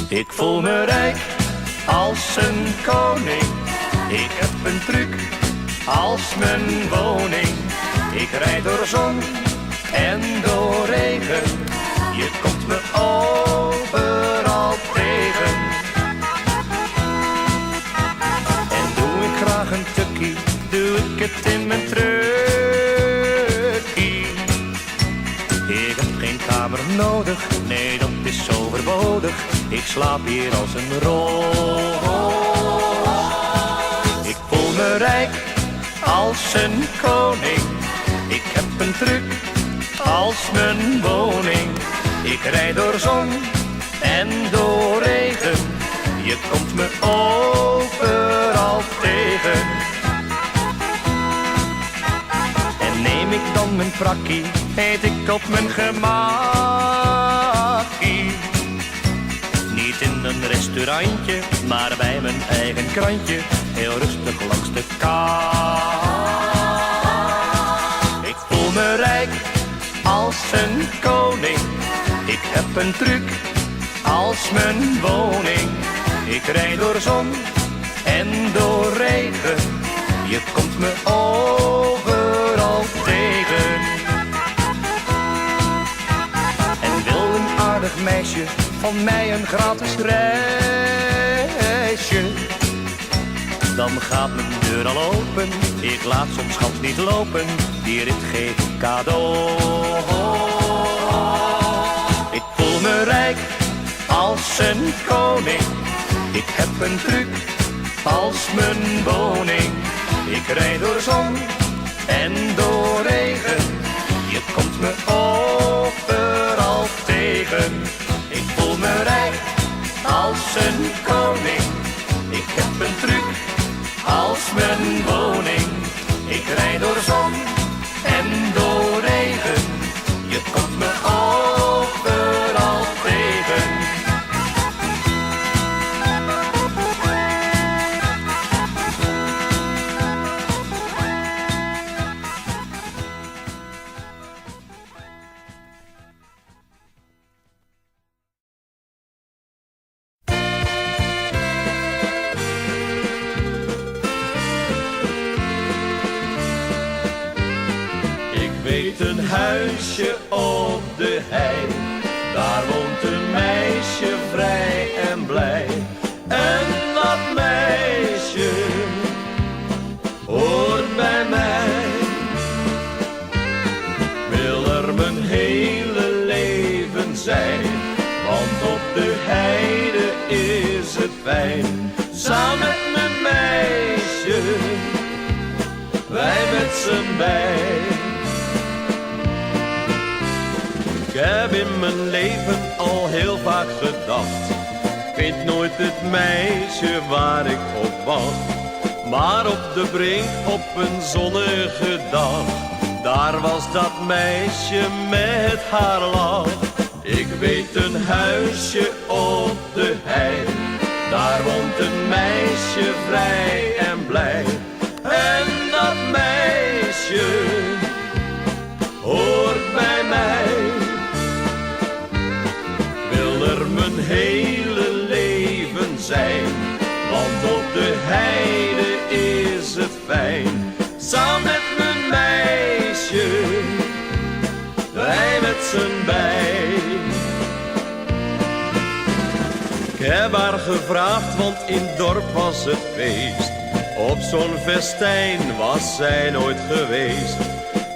Ik voel me rijk als een koning. Ik heb een truc als mijn woning. Ik rijd door zon en door regen. Je komt me overal tegen. En doe ik graag een tukkie, doe ik het in mijn trukkie. Ik heb geen kamer nodig, nee dat is overbodig. Ik slaap hier als een roos. Ik voel me rijk als een koning. Ik heb een truc als mijn woning. Ik rijd door zon en door regen. Je komt me overal tegen. En neem ik dan mijn prakkie, eet ik op mijn gemakkie. Niet in een restaurantje, maar bij mijn eigen krantje. Heel rustig langs de kant. Ik voel me rijk als een koning. Ik heb een truc als mijn woning. Ik rijd door zon en door regen. Je komt me overal tegen. En wil een aardig meisje van mij een gratis reisje, dan gaat mijn deur al open. Ik laat soms schat niet lopen, die rit geef ik cadeau. Ik voel me rijk als een koning. Ik heb een truc als mijn woning. Ik rijd door zon en door regen. Je komt me overal tegen. Ik voel me rijk als een koning. Ik heb een truc als mijn woning. Ik rijd door zon en door regen. Je komt me overal tegen. Een huisje op de hei, daar woont een meisje vrij en blij. En dat meisje hoort bij mij. Wil er mijn hele leven zijn, want op de heide is het fijn. Samen met mijn meisje, wij met z'n beiden. Ik heb in mijn leven al heel vaak gedacht, ik vind nooit het meisje waar ik op wacht. Maar op de brink op een zonnige dag, daar was dat meisje met haar lach. Ik weet een huisje op de hei, daar woont een meisje vrij en blij. En dat meisje hoort bij mij. Mijn hele leven zijn, want op de heide is het fijn. Samen met mijn meisje, wij met z'n beiden. Ik heb haar gevraagd, want in het dorp was het feest. Op zo'n festijn was zij nooit geweest.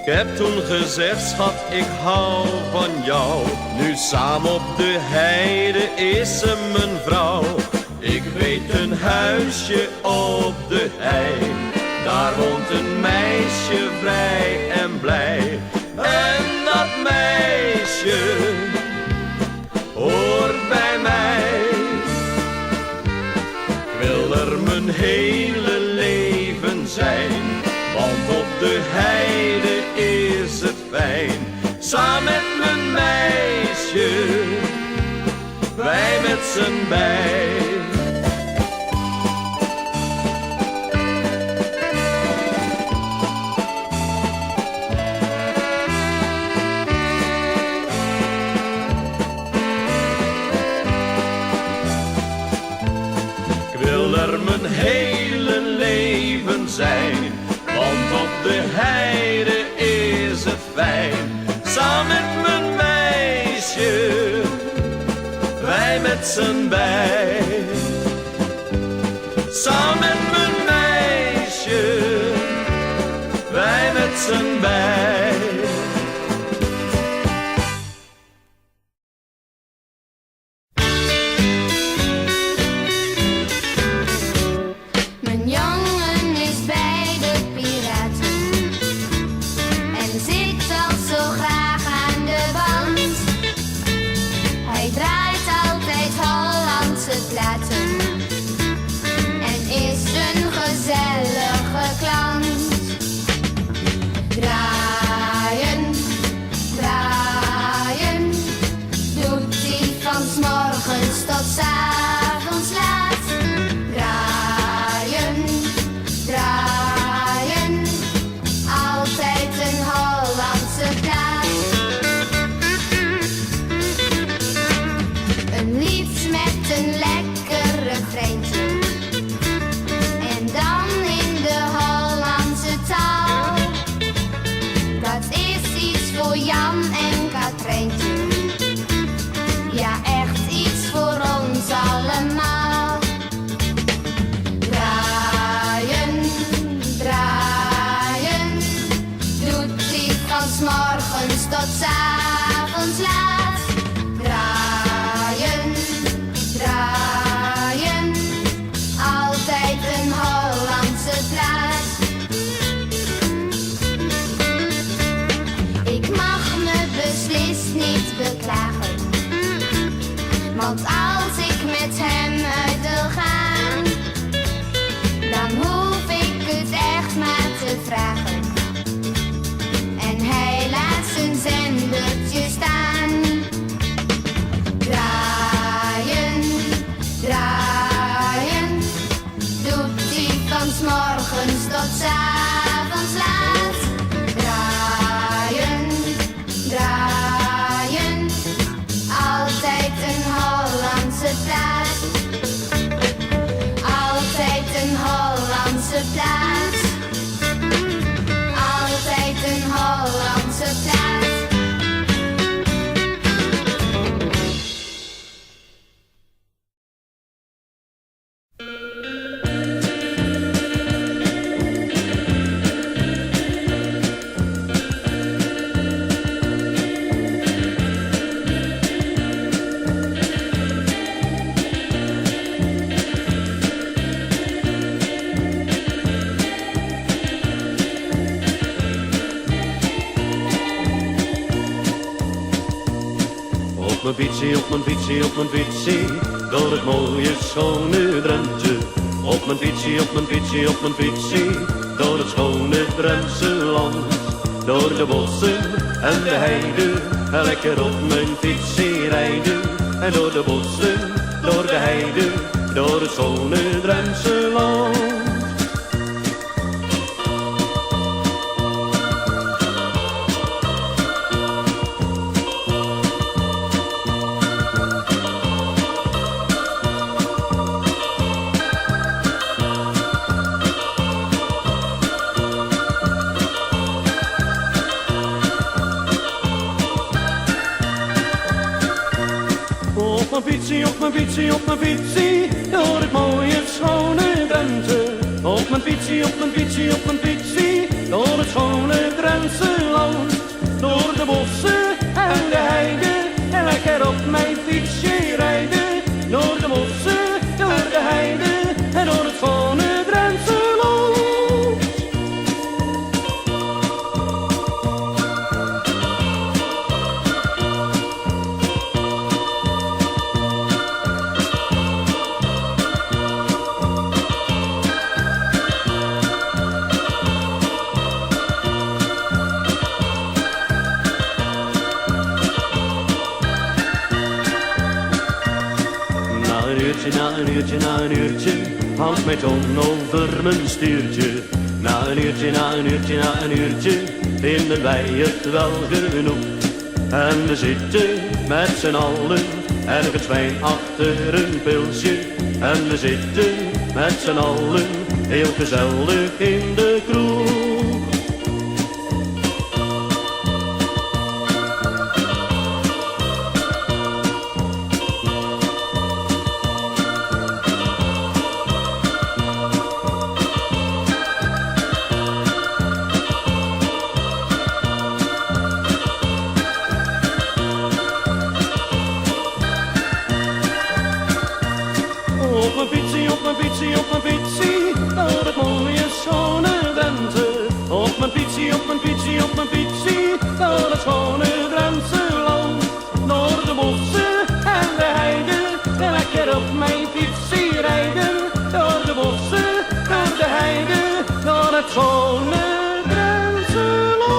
Ik heb toen gezegd, schat, ik hou van jou. Nu samen op de heide is ze mijn vrouw. Ik weet een huisje op de hei, daar woont een meisje vrij en blij. En dat meisje hoort bij mij. Ik wil er mijn hele leven zijn, want op de heide is het fijn. Samen met mijn meisje, wij met z'n beiden. samen met mijn meisje, wij met z'n bij. Samen met mijn meisje, wij met z'n bij. Mijn jongen is bij de piraten en zit al zo graag aan de wand. Hij draait altijd Hollandse platen en is een gezellige klant. Draaien, draaien, doet hij van 's morgens tot 's avonds laat. Draaien, draaien, altijd een Hollandse plaat. Een lied met een lekker refreintje en dan in de Hollandse taal. Dat is iets voor Jan en Katrijntje, ja echt iets voor ons allemaal. Draaien, draaien, doet hij van 's morgens tot 's avonds laat. Draaien, draaien, altijd een Hollandse plaat. Ik mag me beslist niet beklagen, want als ik met hem uit wil gaan, dan hoef ik het echt maar te vragen. En hij laat zijn zendertje staan. Draaien, draaien, doet hij van 's morgens tot 's avonds laat. Draaien, draaien, altijd een Hollandse plaat. Altijd een Hollandse plaat. Altijd een Hollandse plaat. Op mijn fietsie, op mijn fietsie, op mijn fietsie, door het mooie schone Drenthe. Op mijn fietsie, op mijn fietsie, op mijn fietsie, door het schone Drentse land. Door de bossen en de heide, lekker op mijn fietsie rijden. En door de bossen, door de heide, door het schone Drentse land. Op mijn fietsie, op mijn fietsie, op mijn fietsie, door het mooie schone Drenthe. Op mijn fietsie, op mijn fietsie, op mijn fietsie, door het schone Drentse land. Door de bossen en de heide, en lekker op mijn fietsje rijden. Door de bossen, door de heide, en door het schone Drentse land. Na een uurtje, na een uurtje, hangt mijn tong over mijn stuurtje. Na een uurtje, na een uurtje, na een uurtje, vinden wij het wel genoeg. En we zitten met z'n allen, en het zwijn achter een pilsje. En we zitten met z'n allen, heel gezellig in de kroeg. op mijn fietsie, door het mooie schone Drenthe. Op mijn fietsie, op mijn fietsie, op mijn fietsie, door het schone Drentse land. Door de bossen en de heiden, en lekker op mijn fietsie rijden. Door de bossen, door de heiden, door het schone Drentse land.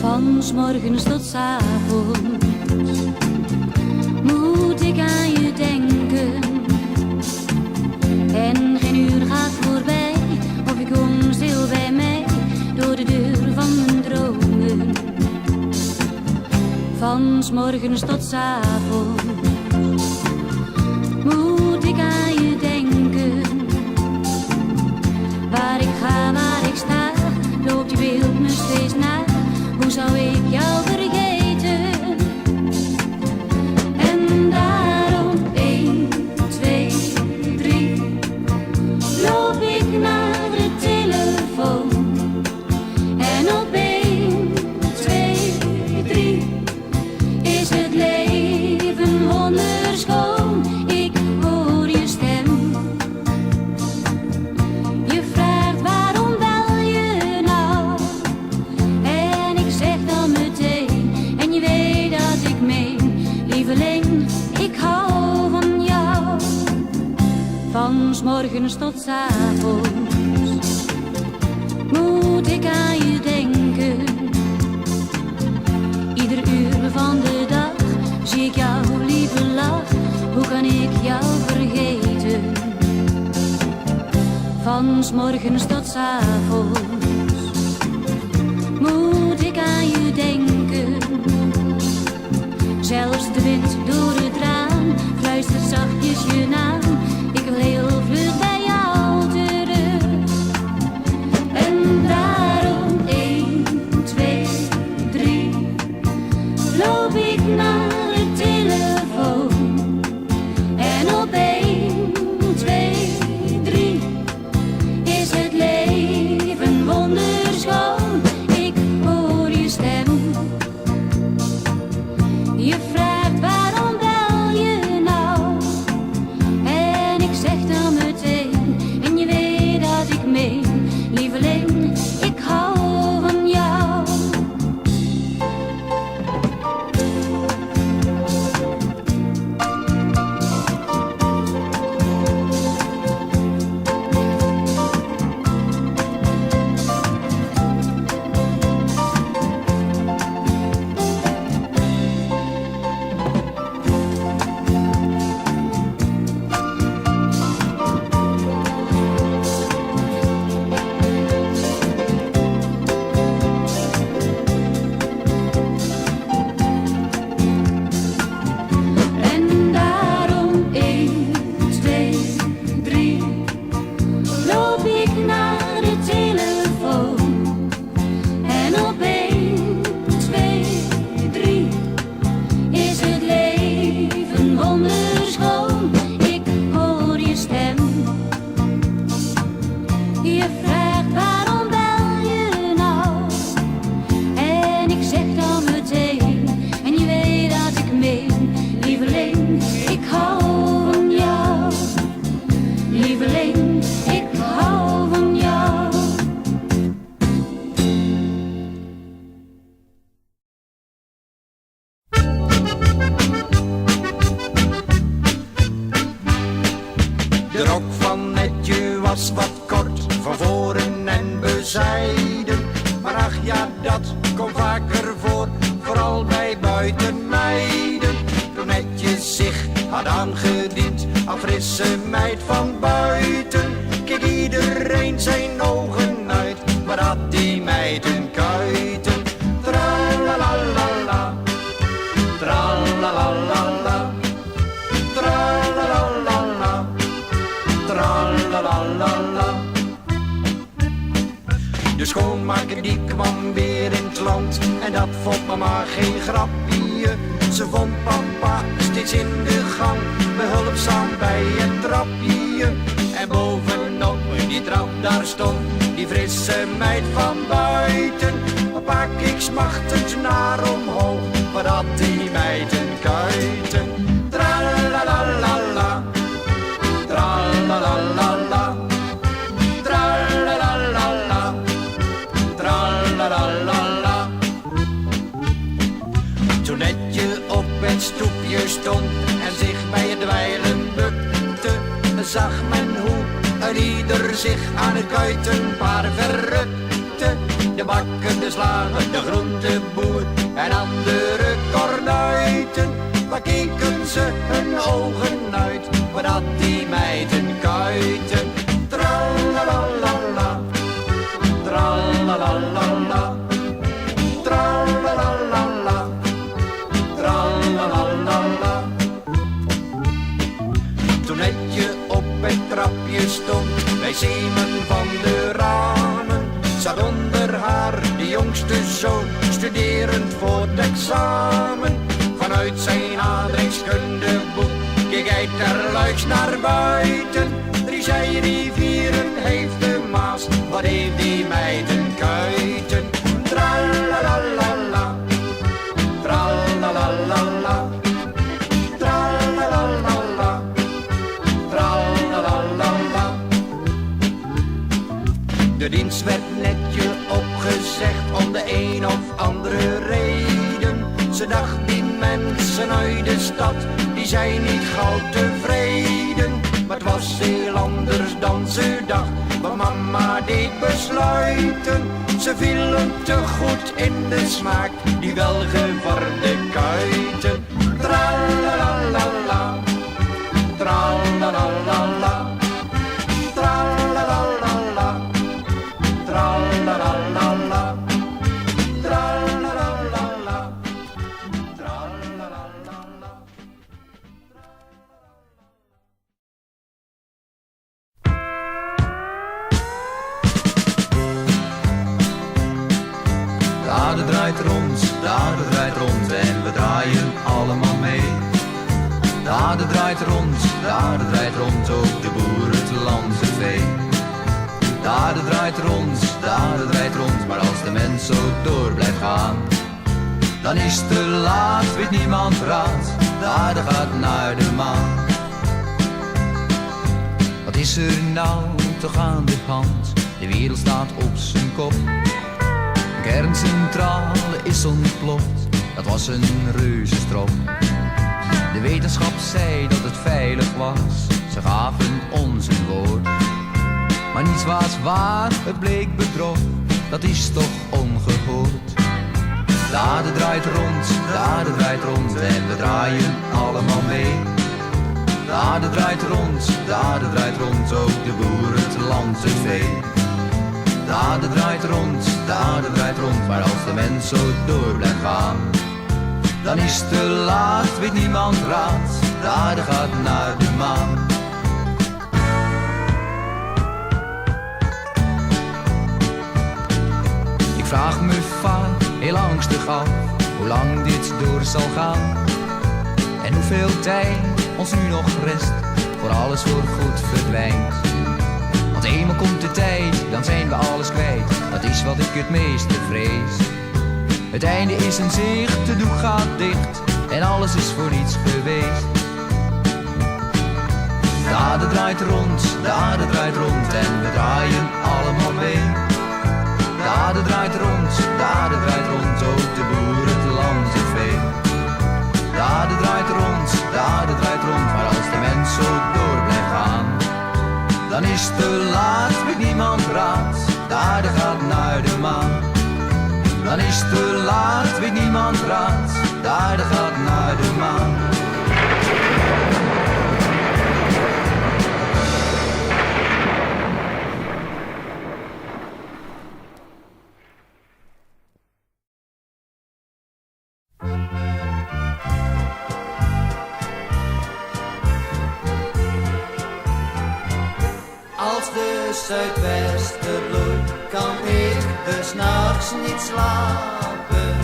Van 's morgens tot 's avonds moet ik aan je denken. En geen uur gaat voorbij of ik kom stil bij mij door de deur van mijn dromen. Van 's morgens tot 's avonds moet ik aan je denken. Waar ik ga, waar ik sta, loopt je beeld me steeds na. Hoe zou ik jou vergeten? En daarom 1, 2, 3 loop ik naar de telefoon. En op 1, 2, 3 is het leven wonderschoon. Ik hoor je stem. Je vraagt waarom bel je nou? En ik zeg dan meteen, en je weet dat ik meen. Lieveling, ik hou van jou. Van 's morgens tot 's avonds moet ik aan je denken. Ieder uur van kan ik jou vergeten? Van 's morgens tot 's avonds moet ik aan je denken. Zelfs de wind door het raam fluistert zachtjes je naam. Ik wil heel vlug bij jou terug. En daarom 1, 2, 3 loop ik naar de telefoon. En op 1, 2, 3 is het leven wonderschoon. Ik hoor je stem. Je vraagt waarom bel je nou? En ik zeg dan meteen, en je weet dat ik meen. Lieveling, ik hou van jou. En daarom 1, 2, 3 loop ik naar de telefoon. En op 1, 2, 3 is het leven wonderschoon. Ik hoor je stem. Je vraagt waarom bel je nou? En ik zeg dan meteen, en je weet dat ik meen. Lieveling, ik hou van jou. Lieveling, ik hou van jou. De rok van Netje was wat kort, van voren en bezijden. Maar ach ja, dat komt vaker voor, vooral bij buitenmeiden. Toen Netje zich had aangediend, aan frisse meid van buiten, keek iedereen zijn ogen uit, maar had die meid een kuiten. Tralalalala, tralalalala, tralalalala, tralalalala. De schoonmaker die kwam weer in het land en dat vond mama geen grapje. Ze vond papa steeds in de gang, behulpzaam bij het trapje. En bovenop die trap daar stond die frisse meid van buiten. Papa keek smachtend naar omhoog, wat had die meid een kuiten. Tralalalala, tralalalala, tralalalala, tralalalala. Toen Netje op het stoepje stond en zich bij het dweilen bukte, zag men hoe een ieder zich aan het kuitenpaar verrukte. De bakker, de slager, de groenteboer en andere kornuiten, waar keken ze hun ogen uit, wat had die meid een kuiten. Tralalalala, tralalalala, tralalalala, tralalalala. Toen Netje op het trapje stond, bij Zeeman van de Ramen, zat onder haar de jongste zoon, studerend voor het examen. Vanuit zijn aardrijkskundeboek keek hij terluiks naar buiten. 3 zijrivieren heeft de Maas, wat heeft die meid een kuiten. Tralalalala, tralalalala, tralalalala, tralalalala. De dienst werd Netje opgezegd om de een of andere reden. Ze dacht, die mensen uit de stad, die zijn niet gauw tevreden. Maar het was heel anders dan ze dacht, wat mama deed besluiten. Ze vielen te goed in de smaak, die welgevarde kuiten. Tralalalala, Tra-la-la-la-la, tra-la-la-la-la, tra-la-la-la-la, tra-la-la-la-la, tra-la-la-la-la. De aarde draait rond, de aarde draait rond en we draaien allemaal mee. De aarde draait rond, de aarde draait rond, ook de boer, het land, het vee. De aarde draait rond, de aarde draait rond, maar als de mens zo door blijft gaan, dan is het te laat, weet niemand raad, de aarde gaat naar de maan. Wat is er nou toch aan de hand, de wereld staat op zijn kop. Een kerncentrale is ontploft, dat was een reuzenstrop. De wetenschap zei dat het veilig was, ze gaven ons een woord. Maar niets was waar, het bleek bedrog, dat is toch ongehoord. De aarde draait rond, de aarde draait rond en we draaien allemaal mee. De aarde draait rond, de aarde draait rond, ook de boer, het land, het vee. De aarde draait rond, de aarde draait rond, maar als de mens zo door blijft gaan, dan is het te laat, weet niemand raad, de aarde gaat naar de maan. Ik vraag me vaak, heel angstig af, hoe lang dit door zal gaan. En hoeveel tijd ons nu nog rest, voor alles voorgoed verdwijnt. Want eenmaal komt de tijd, dan zijn we alles kwijt, dat is wat ik het meeste vrees. Het einde is in zicht, de doek gaat dicht en alles is voor niets geweest. De aarde draait rond, de aarde draait rond en we draaien allemaal mee. De aarde draait rond, de aarde draait rond, ook de boer, het land, het vee. De aarde draait rond, de aarde draait rond, maar als de mens zo door blijft gaan, dan is het te laat, weet niemand raad, de aarde gaat naar de maan. Dan is het te laat, weet niemand raad, de aarde gaat naar de maan. Als de zuidwester bloeit, kan ik dus 's nachts niet slapen.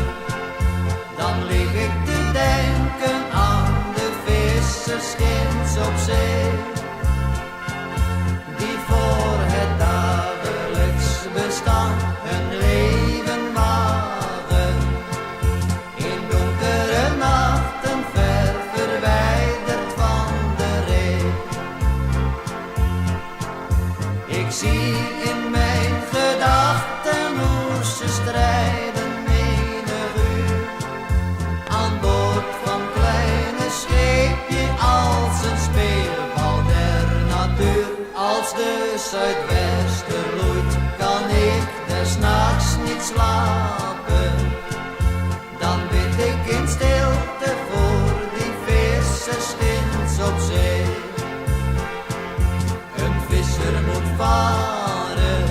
Dan lig ik te denken aan de vissersginds op zee, die voor het dagelijks bestaan hun leven wagen. In donkere nachten ver verwijderd van de ree. Ik zie in mijn gedachten hoe ze strijden menig uur, aan boord van kleine scheepje als een speelbal der natuur. Als de zuidwester loeit, kan ik des nachts niet slapen. Dan bid ik in stilte voor die vissersginds op zee. Een visser moet varen,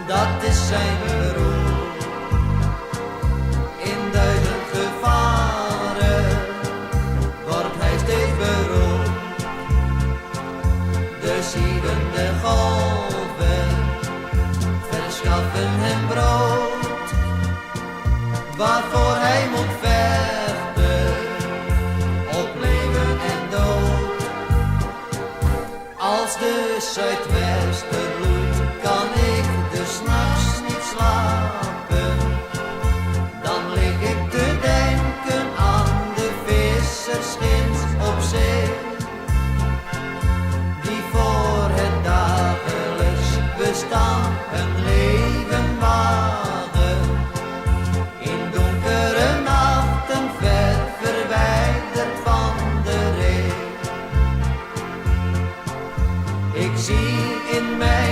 dat is zijn beroep. In duizend gevaren wordt hij steeds beroemd. De ziedende golven verschaffen hem brood, waarvoor hij moet vechten op leven en dood. Als de zuidwester bloeit, kan ik dus 's nachts niet slapen. Dan lig ik te denken aan de vissersginds op zee, die voor het dagelijks bestaan hun leven wagen. In donkere nachten ver verwijderd van de ree. Ik zie in mij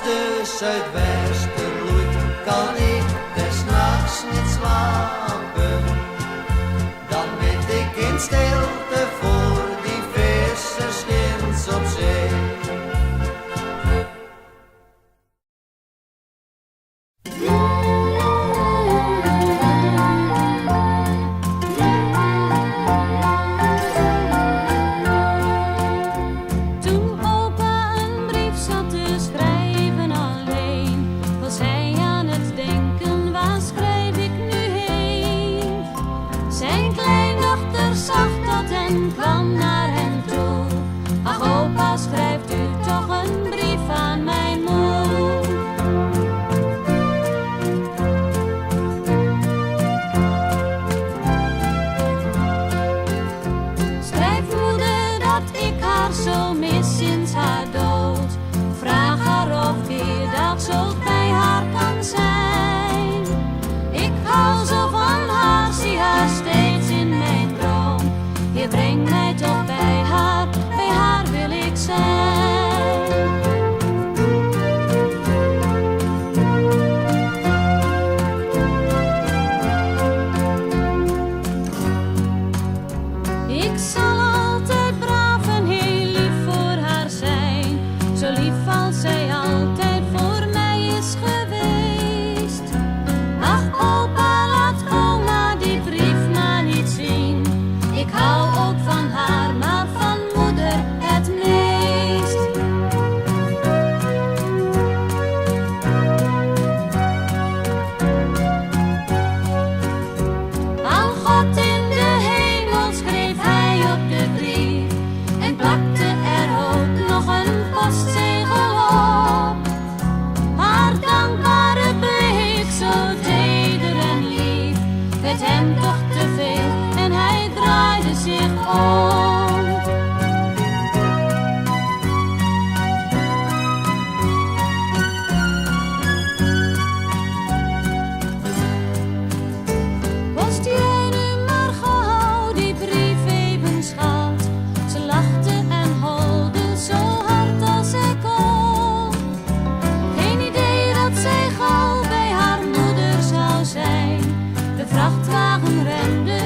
de zuidwester loeit, kan ik des nachts niet slapen. Dan bid ik in stilte voor die vissers ginds op zee. Toen opa een brief zat te schrijven alleen, was hij aan het denken, waar schrijf ik nu heen? Zijn kleindochter zag dat en kwam naar hem toe. Ach opa, schrijft u toch een brief aan mijn moeder? Schrijf moeder dat ik haar zo mis sinds haar dood. Vraag haar of je dat zo bij haar kan zijn. Ik hou zo van haar, zie haar steeds in mijn droom. Je brengt mij toch bij haar wil ik zijn. Ik zal altijd braaf en heel lief voor haar zijn, zo lief als zij altijd voor mij is geweest. Ach opa, laat oma die brief maar niet zien. Ik hou ook van haar, maar van moeder het meest. Aan God in de hemel schreef hij op de brief en plakte er ook nog een postzegel op. Haar dankbare blik, zo teder en lief, werd hem toch te veel en hij draaide zich om. Post jij nu maar gauw die brief even, schat? Ze lachte en holde zo hard als zij kon. Geen idee dat zij gauw bij haar moeder zou zijn. De vrachtwagen remde,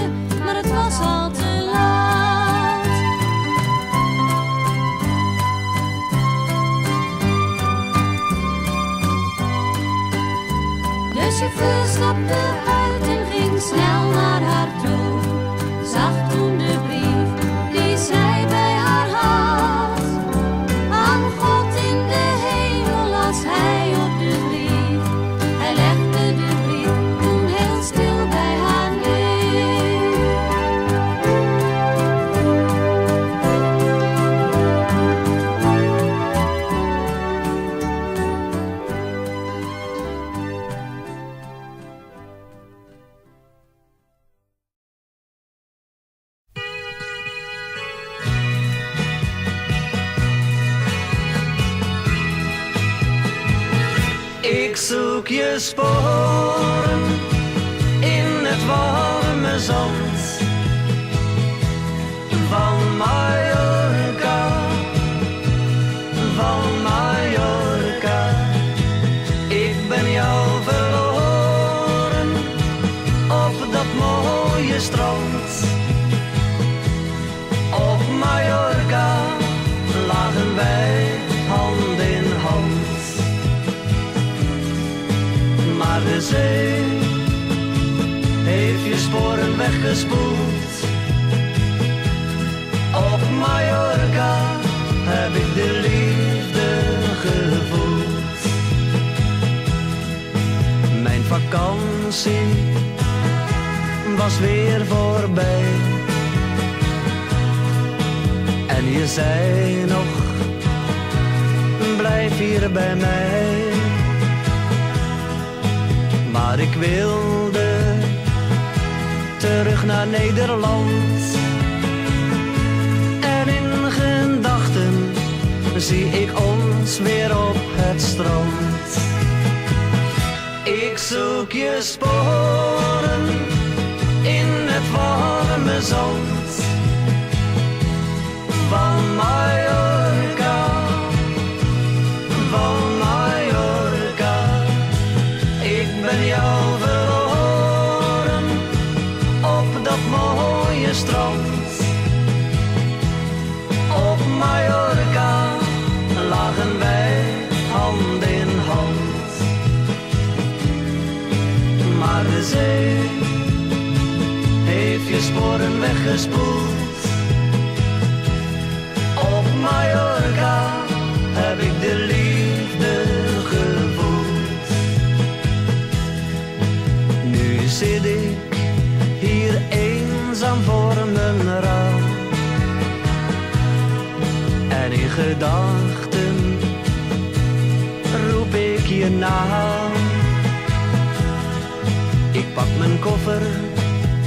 maar het was al te laat. De chauffeur stapte uit en ging snel naar haar toe. Zag toen de brief die zij bij haar had. Aan God in de hemel las hij op de brief. Hij legde de brief toen heel stil bij haar neer. Ik zoek je sporen in het warme zand van Mallorca, van Mallorca. Ik ben jou verloren op dat mooie strand. Op Mallorca lagen wij hand in hand. Maar de zee heeft je sporen weggespoeld. Op Mallorca heb ik de liefde gevoeld. Mijn vakantie was weer voorbij. En je zei nog, blijf hier bij mij. Maar ik wilde terug naar Nederland. En in gedachten zie ik ons weer op het strand. Ik zoek je sporen in het warme zand van Mallorca, van Mallorca. jou verloren op dat mooie strand. Op Mallorca lagen wij hand in hand. Maar de zee heeft je sporen weggespoeld. Op Mallorca heb ik de liefde gevoeld. Nu zit ik hier eenzaam voor mijn raam. En in gedachten roep ik je naam. Ik pak mijn koffer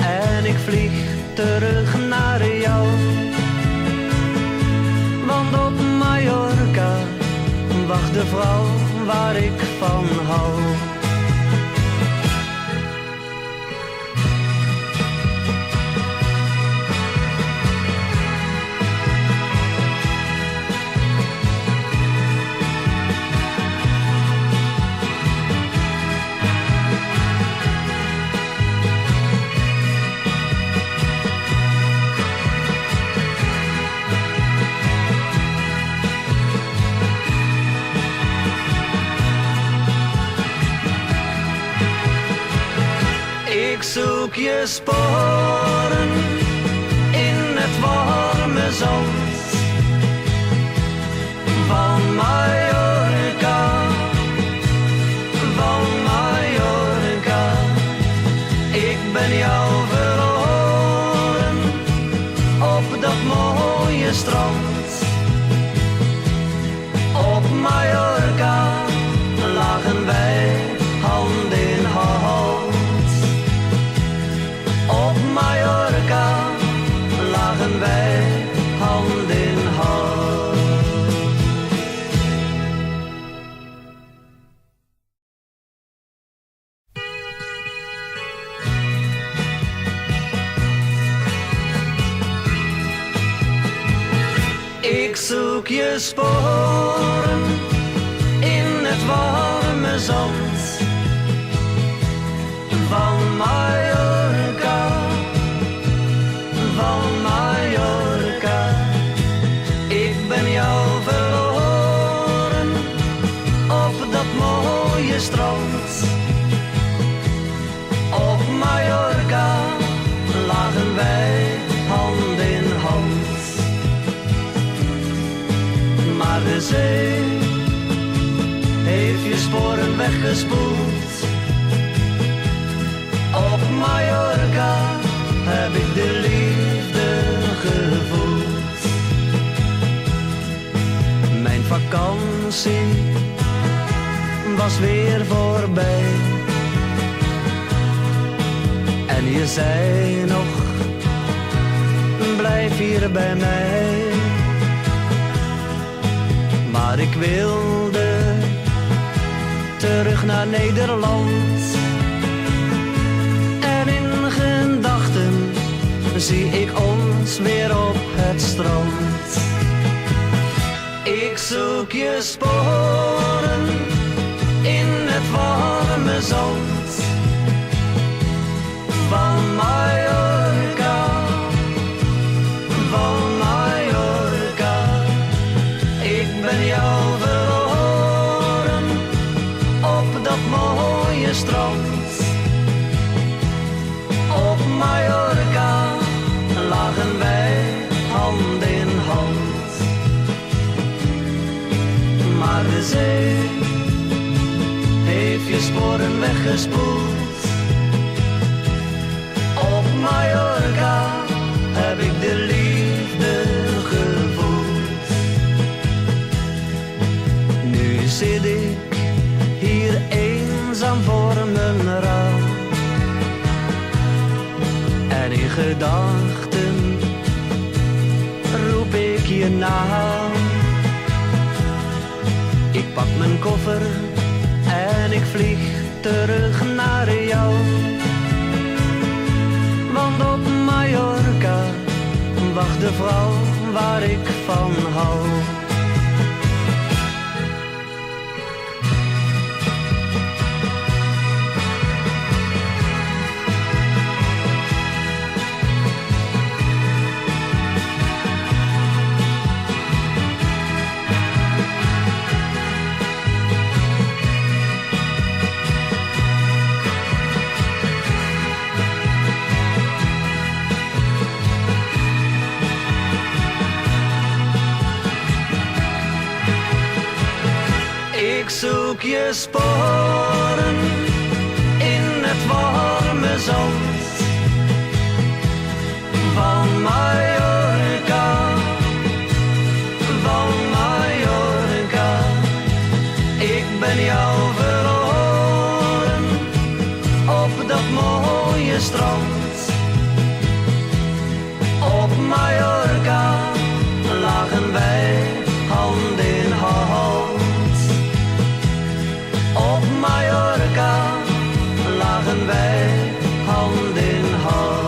en ik vlieg terug naar jou. Want op Mallorca wacht de vrouw waar ik van hou. Ik zoek je sporen in het warme zand van Mallorca, van Mallorca. Ik ben jou verloren op dat mooie strand. Op Mallorca lagen wij hand in hand. Op Mallorca lagen wij hand in hand. Ik zoek je sporen in het warme zand van Mallorca, van Mallorca. Ik ben jou verloren op dat mooie strand. Op Mallorca lagen wij hand in hand. Maar de zee heeft je sporen weggespoeld. Op Mallorca heb ik de liefde gevoeld. Mijn vakantie was weer voorbij. En je zei nog, blijf hier bij mij. Maar ik wilde terug naar Nederland. En in gedachten zie ik ons weer op het strand. Ik zoek je sporen in het warme zand van Mallorca, van Mallorca. Ik ben jou verloren op dat mooie strand. Op Mallorca lagen wij hand in hand. Maar de zee heeft je sporen weggespoeld. Op Mallorca heb ik de liefde gevoeld. Nu zit ik hier eenzaam voor mijn raam. En in gedachten roep ik je naam. Ik pak mijn koffer en ik vlieg terug naar jou. Want op Mallorca wacht de vrouw waar ik van hou. zoek je sporen in het warme zand van Mallorca, van Mallorca. Ik ben jou verloren op dat mooie strand. Op Mallorca lagen wij hand in hand. Op Mallorca lagen wij hand in hand.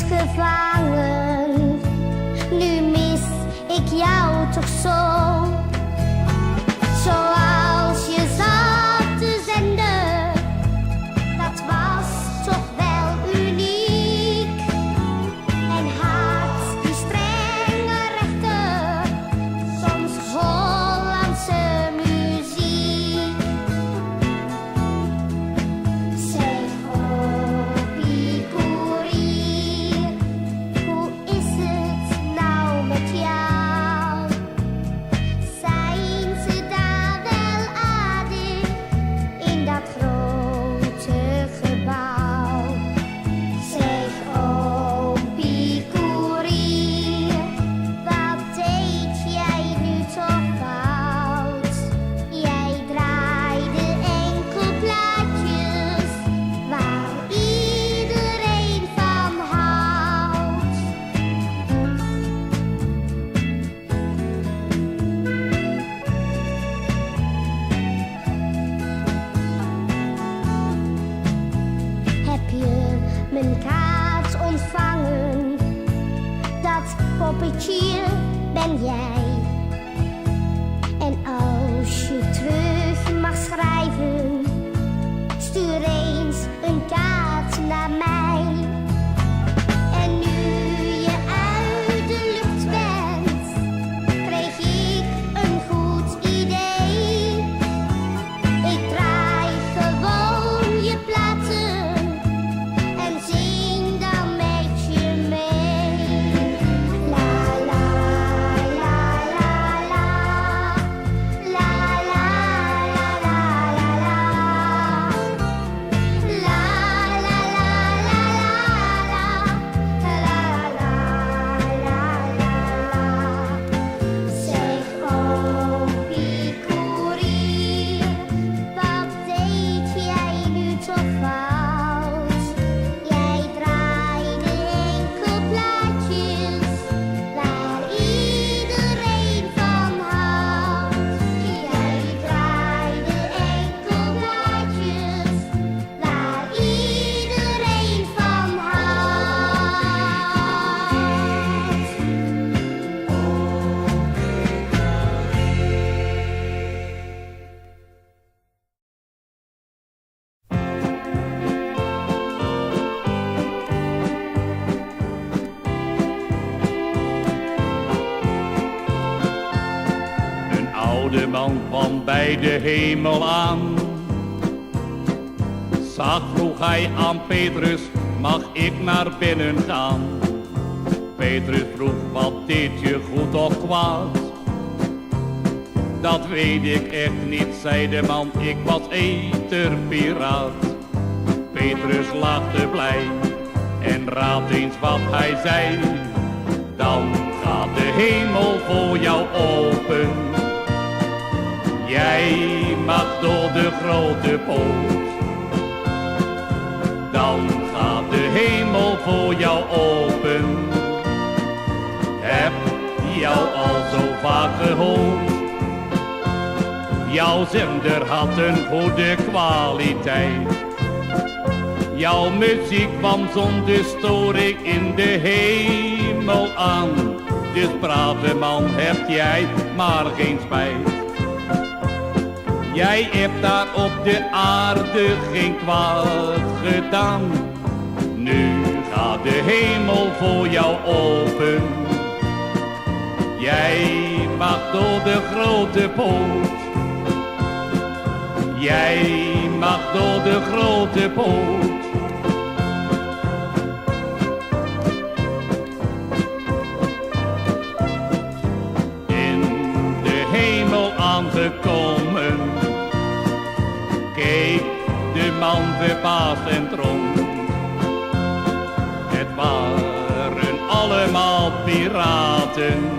gevangen. Nu mis ik jou toch zo, zoals je zat te zenden. Dat was toch wel uniek. En had die strenge rechter soms Hollandse muziek. Zeg, Hoppie Koerier, hoe is het nou met jou? mijn kaart ontvangen. Dat poppetje ben jij. En als je terug mag schrijven, stuur eens een kaart naar mij. En nu je uit de lucht bent, kreeg ik een goed idee. Ik draai gewoon je platen en zing dan met je mee. La la la la la, la la la la la la. La la la la la la. Zeg Opie Koerier, wat deed jij nu toch fout? Jij draaide enkel plaatjes waar iedereen van houdt. Jij draaide enkel plaatjes waar iedereen van houdt. Een oude man kwam bij de hemel aan. Zag vroeg hij aan Petrus, mag ik naar binnen gaan? Petrus vroeg, wat deed je goed of kwaad? Dat weet ik echt niet, zei de man, ik was eterpiraat. Petrus lachte blij en raad eens wat hij zei. Dan gaat de hemel voor jou open. Jij mag door de grote poort. Dan gaat de hemel voor jou open. Heb jou al zo vaak gehoord. Jouw zender had een goede kwaliteit. Jouw muziek kwam zonder storing in de hemel aan. Dus brave man, hebt jij maar geen spijt. Jij hebt daar op de aarde geen kwaad gedaan. Nu gaat de hemel voor jou open. Jij mag door de grote poort. Jij mag door de grote poort. In de hemel aangekomen, keek de man verbaasd en rond. Het waren allemaal piraten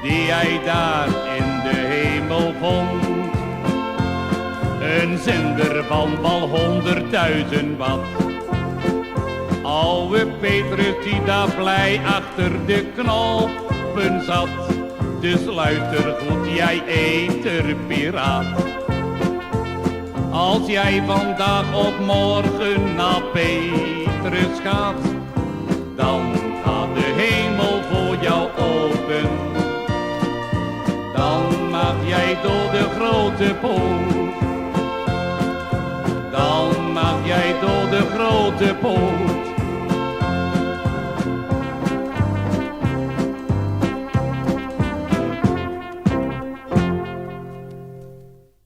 die hij daar in de hemel vond. Een zender van wel 100.000 watt. Oude Petrus die daar blij achter de knoppen zat. Dus luister goed, jij eterpiraat. Als jij vandaag of morgen naar Petrus gaat, dan gaat de hemel voor jou open. Dan mag jij door de grote poort. Dan mag jij door de grote poort.